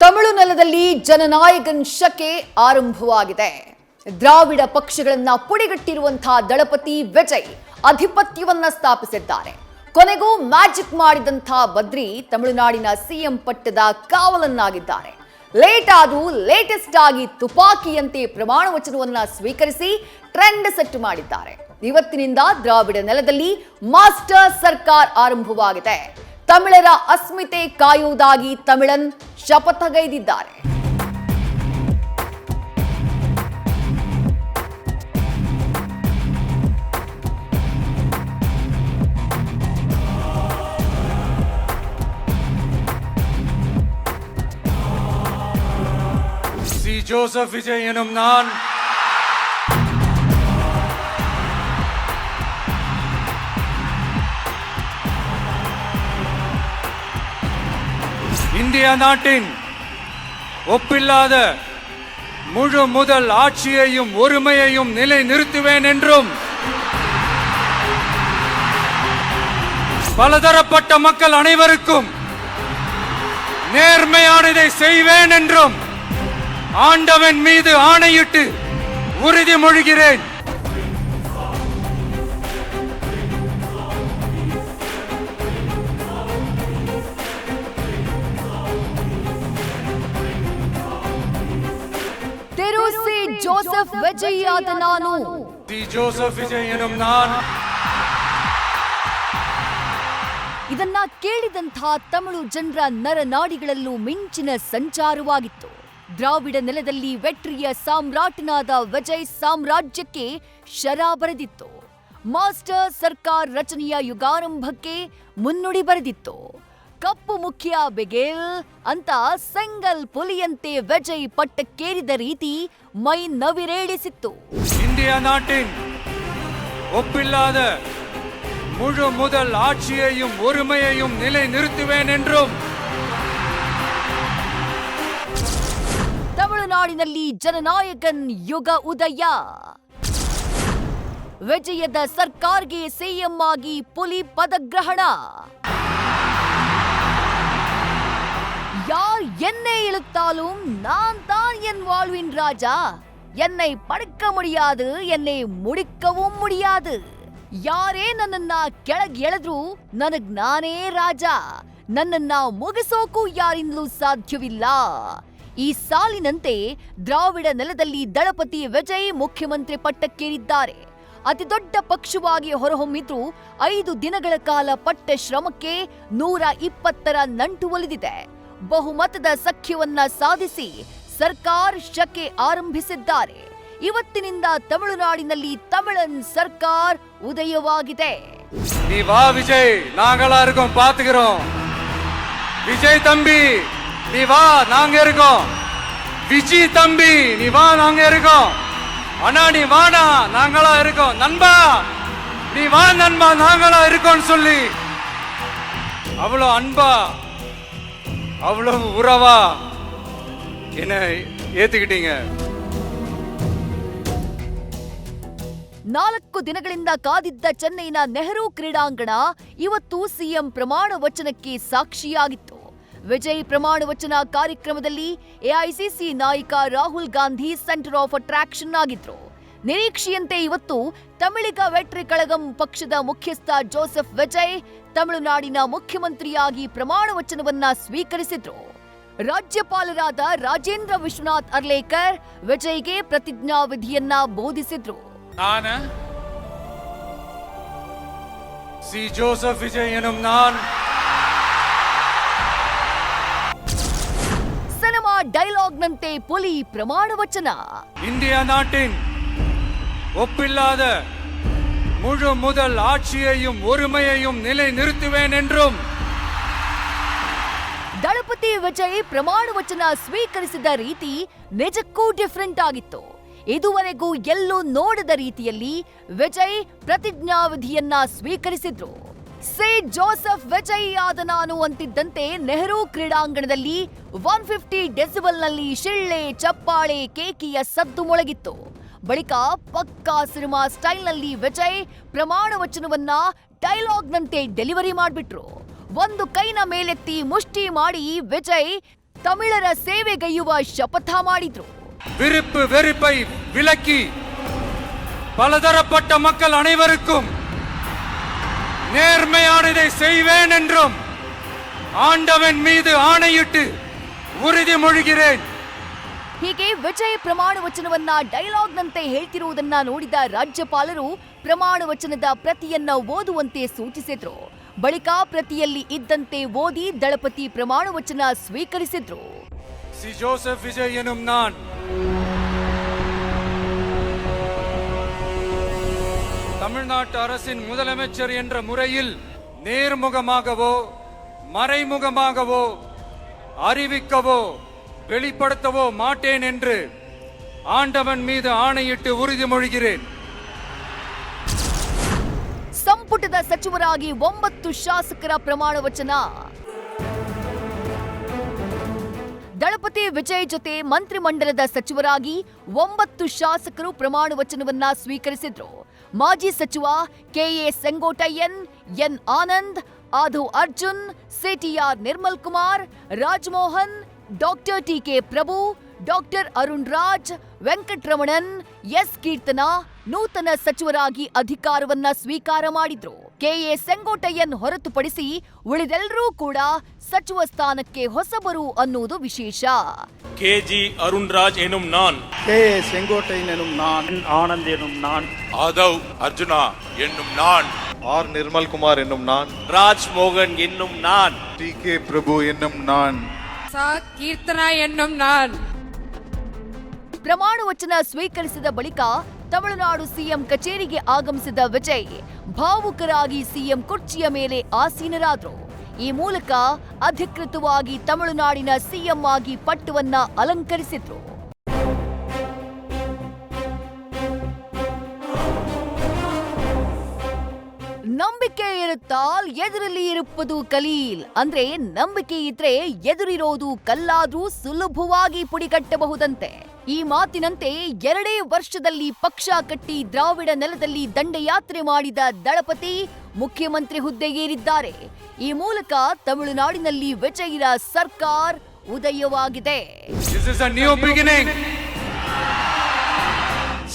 ತಮಿಳು ನೆಲದಲ್ಲಿ ಜನನಾಯಕನ್ ಶಕೆ ಆರಂಭವಾಗಿದೆ. ದ್ರಾವಿಡ ಪಕ್ಷಗಳನ್ನ ಪುಡಿಗಟ್ಟಿರುವಂತಹ ದಳಪತಿ ವಿಜಯ್ ಅಧಿಪತ್ಯವನ್ನ ಸ್ಥಾಪಿಸಿದ್ದಾರೆ. ಕೊನೆಗೂ ಮ್ಯಾಜಿಕ್ ಮಾಡಿದಂತಹ ಬದ್ರಿ ತಮಿಳುನಾಡಿನ ಸಿಎಂ ಪಟ್ಟದ ಕಾವಲನ್ನಾಗಿದ್ದಾರೆ. ಲೇಟ್ ಆದ್ರೂ ಲೇಟೆಸ್ಟ್ ಆಗಿ ತುಪಾಕಿಯಂತೆ ಪ್ರಮಾಣ ವಚನವನ್ನ ಸ್ವೀಕರಿಸಿ ಟ್ರೆಂಡ್ ಸೆಟ್ ಮಾಡಿದ್ದಾರೆ. ಇವತ್ತಿನಿಂದ ದ್ರಾವಿಡ ನೆಲದಲ್ಲಿ ಮಾಸ್ಟರ್ ಸರ್ಕಾರ್ ಆರಂಭವಾಗಿದೆ. ತಮಿಳರ ಅಸ್ಮಿತೆ ಕಾಯುವುದಾಗಿ ತಮಿಳನ್ ಶಪಥಗೈದಿದ್ದಾರೆ. ಸಿ ಜೋಸೆಫ್ ವಿಜಯ್ ಎನ್ನುம் நான் இந்திய நாட்டின் ஒப்பில்லாத முழு முதல் ஆட்சியையும் ஒருமையையும் நிலை நிறுத்துவேன் என்றும் பலதரப்பட்ட மக்கள் அனைவருக்கும் நேர்மையானதை செய்வேன் என்றும் ஆண்டவன் மீது ஆணையிட்டு உறுதிமொழிகிறேன். ಜೋಸೆಫ್ ವಿಜಯ್ ಆದ ನಾನು ಸಿ ಜೋಸೆಫ್ ವಿಜಯ್ ಎನ್ನುം ನಾನು. ಇದನ್ನ ಕೇಳಿದಂತಹ ತಮಿಳು ಜನರ ನರನಾಡಿಗಳಲ್ಲೂ ಮಿಂಚಿನ ಸಂಚಾರವಾಗಿತ್ತು. ದ್ರಾವಿಡ ನೆಲದಲ್ಲಿ ವೆಟ್ರಿಯ ಸಾಮ್ರಾಟನಾದ ವಿಜಯ್ ಸಾಮ್ರಾಜ್ಯಕ್ಕೆ ಶರ ಬರೆದಿತ್ತು. ಮಾಸ್ಟರ್ ಸರ್ಕಾರ್ ರಚನೆಯ ಯುಗಾರಂಭಕ್ಕೆ ಮುನ್ನುಡಿ ಬರೆದಿತ್ತು. ಕಪ್ಪು ಮುಖ್ಯ ಬೆಗೇಲ್ ಅಂತ ಸೆಂಗಲ್ ಪುಲಿಯಂತೆ ವಿಜಯ್ ಪಟ್ಟಕ್ಕೇರಿದ ರೀತಿ ಮೈ ನವಿರೇಳಿಸಿತ್ತು. இந்திய நாட்டின் ஒப்பில்லாத முழு முதல் ஆட்சியையும் ஒருமையையும் நிலை நிறுத்துவேன் என்றும் ತಮಿಳುನಾಡಿನಲ್ಲಿ ಜನನಾಯಕನ್ ಯುಗ ಉದಯ. ವಿಜಯದ ಸರ್ಕಾರ್ಗೆ ಸಿಎಂ ಆಗಿ புலி பதக்கிரகண. யார் என்னை இழுத்தாலும் நான் தான் என் வாழ்வின் ராஜா. என்னை படுக்க முடியாது, என்னை முடிக்கவும் முடியாது. ಯಾರೇ ನನ್ನನ್ನ ಕೆಳಗೆ ಎಳೆದ್ರು ನನಗ್ ನಾನೇ ರಾಜ. ನನ್ನನ್ನ ಮುಗಿಸೋಕು ಯಾರಿಂದಲೂ ಸಾಧ್ಯವಿಲ್ಲ. ಈ ಸಾಲಿನಂತೆ ದ್ರಾವಿಡ ನೆಲದಲ್ಲಿ ದಳಪತಿ ವಿಜಯ್ ಮುಖ್ಯಮಂತ್ರಿ ಪಟ್ಟಕ್ಕೇರಿದ್ದಾರೆ. ಅತಿ ದೊಡ್ಡ ಪಕ್ಷವಾಗಿ ಹೊರಹೊಮ್ಮಿದ್ರು 5 ದಿನಗಳ ಕಾಲ ಪಟ್ಟ ಶ್ರಮಕ್ಕೆ 120ರ ನಂಟು ಒಲಿದಿದೆ. ಬಹುಮತದ ಸಖ್ಯವನ್ನ ಸಾಧಿಸಿ ಸರ್ಕಾರ್ ಶಕೆ ಆರಂಭಿಸಿದ್ದಾರೆ. ಇವತ್ತಿನಿಂದ ತಮಿಳುನಾಡಿನಲ್ಲಿ ತಮಿಳನ್ ಸರ್ಕಾರ್ ಉದಯವಾಗಿದೆ. நீ வா விஜய், நாங்களா இருக்கோம், பாத்துக்கிறோம். விஜய் தம்பி நீ வா, நாங்க இருக்கோம். விஜய் தம்பி நீ வா, நாங்க இருக்கோம். அண்ணா நீ வாடா, நாங்களா இருக்கோம். நண்பா நீ வா நண்பா, நாங்களா இருக்கோம்னு சொல்லி அவ்வளோ அன்பா அவ்வளவு உறவா என்ன ஏத்துக்கிட்டீங்க. 4 ದಿನಗಳಿಂದ ಕಾದಿದ್ದ ಚೆನ್ನೈನ ನೆಹರು ಕ್ರೀಡಾಂಗಣ ಇವತ್ತು ಸಿಎಂ ಪ್ರಮಾಣ ವಚನಕ್ಕೆ ಸಾಕ್ಷಿಯಾಗಿತ್ತು. ವಿಜಯ್ ಪ್ರಮಾಣ ವಚನ ಕಾರ್ಯಕ್ರಮದಲ್ಲಿ ಎಐಸಿಸಿ ನಾಯಕ Rahul Gandhi centre of attraction ಆಗಿದ್ರು. ನಿರೀಕ್ಷೆಯಂತೆ ಇವತ್ತು ತಮಿಳಿಗ ವೆಟ್ರಿ ಕಳಗಂ ಪಕ್ಷದ ಮುಖ್ಯಸ್ಥ ಜೋಸೆಫ್ ವಿಜಯ್ ತಮಿಳುನಾಡಿನ ಮುಖ್ಯಮಂತ್ರಿಯಾಗಿ ಪ್ರಮಾಣ ವಚನವನ್ನ ಸ್ವೀಕರಿಸಿದ್ರು. ರಾಜ್ಯಪಾಲರಾದ ರಾಜೇಂದ್ರ ವಿಶ್ವನಾಥ್ ಅರ್ಲೇಕರ್ ವಿಜಯ್ಗೆ ಪ್ರತಿಜ್ಞಾ ವಿಧಿಯನ್ನ ಬೋಧಿಸಿದ್ರು. ನಾನು ಸಿ ಜೋಸೆಫ್ ವಿಜಯ್ ಎನ್ನುம் நான் ಸಿನಿಮಾ ಡೈಲಾಗ್ನಂತೆ ಪುಲಿ ಪ್ರಮಾಣ ವಚನ. இந்திய நாட்டின் ஒப்பில்லாத முழு முதல் ஆட்சியையும் ஒருமையையும் நிலை நிறுத்துவேன் என்றும் ದಳಪತಿ ವಿಜಯ್ ಪ್ರಮಾಣ ವಚನ ಸ್ವೀಕರಿಸಿದ ರೀತಿ ನಿಜಕ್ಕೂ ಡಿಫರೆಂಟ್ ಆಗಿತ್ತು. ಇದುವರೆಗೂ ಎಲ್ಲೂ ನೋಡದ ರೀತಿಯಲ್ಲಿ ವಿಜಯ್ ಪ್ರತಿಜ್ಞಾವಿಧಿಯನ್ನ ಸ್ವೀಕರಿಸಿದ್ರು. ಸೇ ಜೋಸೆಫ್ ವಿಜಯ್ ಆದ ನಾನು ಅಂತಿದ್ದಂತೆ ನೆಹರು ಕ್ರೀಡಾಂಗಣದಲ್ಲಿ 150 ಡೆಸಿಬಲ್ನಲ್ಲಿ ಶಿಳ್ಳೆ, ಚಪ್ಪಾಳೆ, ಕೇಕಿಯ ಸದ್ದು ಮೊಳಗಿತ್ತು. ಬಳಿಕ ಪಕ್ಕಾ ಸಿನಿಮಾ ಸ್ಟೈಲ್ನಲ್ಲಿ ವಿಜಯ್ ಪ್ರಮಾಣ ವಚನವನ್ನ ಡೈಲಾಗ್ನಂತೆ ಡೆಲಿವರಿ ಮಾಡ್ಬಿಟ್ರು. ಒಂದು ಕೈನ ಮೇಲೆತ್ತಿ ಮುಷ್ಟಿ ಮಾಡಿ ವಿಜಯ್ ತಮಿಳರ ಸೇವೆಗೈಯುವ ಶಪಥ ಮಾಡಿದ್ರು. விருப்பு வெறுப்பை விலக்கி பலதரப்பட்ட மக்கள் அனைவருக்கும் நேர்மையானதை செய்வேன் என்றும் ஆண்டவன் மீது ஆணையிட்டு உறுதிமொழிகிறேன். ಹೀಗೆ ವಿಜಯ ಪ್ರಮಾಣ ವಚನವನ್ನ ಡೈಲಾಗ್ನಂತೆ ಹೇಳ್ತಿರುವುದನ್ನ ನೋಡಿದ ರಾಜ್ಯಪಾಲರು ಪ್ರಮಾಣ ವಚನದ ಪ್ರತಿಯನ್ನ ಓದುವಂತೆ ಸೂಚಿಸಿದ್ರು. ಬಳಿಕ ಪ್ರತಿಯಲ್ಲಿ ಇದ್ದಂತೆ ಓದಿ ದಳಪತಿ ಪ್ರಮಾಣ ವಚನ ಸ್ವೀಕರಿಸಿದ್ರು. சி ஜோசப் விஜய் எனும் நான் தமிழ்நாட்டு அரசின் முதலமைச்சர் என்ற முறையில் நேர்முகமாகவோ மறைமுகமாகவோ அறிவிக்கவோ வெளிப்படுத்தவோ மாட்டேன் என்று ஆண்டவன் மீது ஆணையிட்டு உறுதிமொழிகிறேன். ಸಂಪುಟದ ಸಚಿವರಾಗಿ 9 ಶಾಸಕರ ಪ್ರಮಾಣ ವಚನ. ದಳಪತಿ ವಿಜಯ್ ಜೊತೆ ಮಂತ್ರಿಮಂಡಲದ ಸಚಿವರಾಗಿ 9 ಶಾಸಕರು ಪ್ರಮಾಣ ವಚನವನ್ನ ಸ್ವೀಕರಿಸಿದ್ರು. ಮಾಜಿ ಸಚಿವ KA Sengottaiyan, N Anand, Aadhav Arjun, CTR Nirmal Kumar, Rajamohan, doctor TK Prabhu, doctor Arun Raj, Venkataramanan, S Keerthana ನೂತನ ಸಚಿವರಾಗಿ ಅಧಿಕಾರವನ್ನ ಸ್ವೀಕಾರ ಮಾಡಿದ್ರು. ಕೆಎ ಸೆಂಗೋಟಯ್ಯನ್ ಹೊರತುಪಡಿಸಿ ಉಳಿದೆಲ್ಲರೂ ಕೂಡ ಸಚಿವ ಸ್ಥಾನಕ್ಕೆ ಹೊಸಬರು ಅನ್ನುವುದು ವಿಶೇಷ. ಕೆಜಿ ಅರುಣ್ ರಾಜ್ ಎನ್ನುம் நான், கே செங்கோட்டையன் எனும் நான், ஆனந்த் எனும் நான், ஆதவ் அர்ஜுனா என்னும் நான், ஆர் நிர்மல்குமார் என்னும் நான், ராஜ்மோகன் என்னும் நான், டி கே பிரபு என்னும் நான், சா கீರ್ತನಾ என்னும் நான். ಪ್ರಮಾಣ ವಚನ ಸ್ವೀಕರಿಸಿದ ಬಳಿಕ ತಮಿಳುನಾಡು ಸಿಎಂ ಕಚೇರಿಗೆ ಆಗಮಿಸಿದ ವಿಜಯ್ ಭಾವುಕರಾಗಿ ಸಿಎಂ ಕುರ್ಚಿಯ ಮೇಲೆ ಆಸೀನರಾದ್ರು. ಈ ಮೂಲಕ ಅಧಿಕೃತವಾಗಿ ತಮಿಳುನಾಡಿನ ಸಿಎಂ ಆಗಿ ಪಟ್ಟವನ್ನ ಅಲಂಕರಿಸಿದ್ರು. ನಂಬಿಕೆ ಇರುತ್ತಾಲ್ ಎದುರಲ್ಲಿ ಇರುವುದು ಕಲೀಲ್. ಅಂದ್ರೆ ನಂಬಿಕೆ ಇದ್ರೆ ಎದುರಿರೋದು ಕಲ್ಲಾದ್ರೂ ಸುಲಭವಾಗಿ ಪುಡಿಗಟ್ಟಬಹುದಂತೆ. ಈ ಮಾತಿನಂತೆ 2 ವರ್ಷದಲ್ಲಿ ಪಕ್ಷ ಕಟ್ಟಿ ದ್ರಾವಿಡ ನೆಲದಲ್ಲಿ ದಂಡಯಾತ್ರೆ ಮಾಡಿದ ದಳಪತಿ ಮುಖ್ಯಮಂತ್ರಿ ಹುದ್ದೆಗೇರಿದ್ದಾರೆ. ಈ ಮೂಲಕ ತಮಿಳುನಾಡಿನಲ್ಲಿ ವಿಜಯರ ಸರ್ಕಾರ ಉದಯವಾಗಿದೆ. This is a new beginning.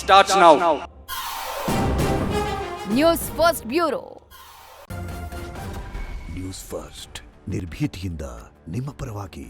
Starts now. News first bureau. News first ನಿರ್ಭೀತಿಯಿಂದ ನಿಮ್ಮ ಪರವಾಗಿ.